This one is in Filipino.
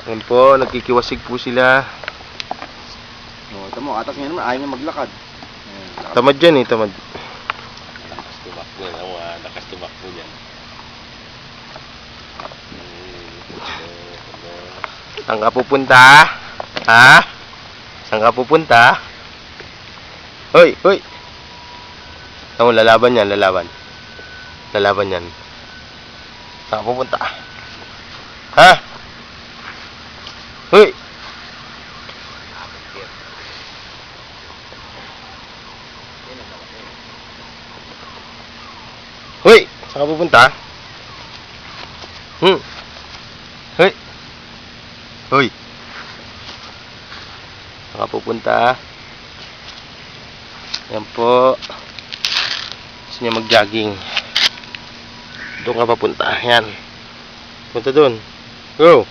Yan po, nagkikiwasig po sila. Ito mo, atas ngayon naman, ayaw nga maglakad. Ayan, Tamad yan eh, tamad. Lakas tumakbo yan. Lakas tumakbo yan. Saan ka pupunta? Ha? Saan ka pupunta? Hoy, hoy! Tama, lalaban yan, lalaban. Lalaban yan. Saan ka pupunta? Ha? Hoy! Hoy! Saan ka pupunta? Hoy! Hoy! Saan ka pupunta? Yan po. Gusto niya mag-jogging. Doon ka papunta. Yan. Punta doon. Go!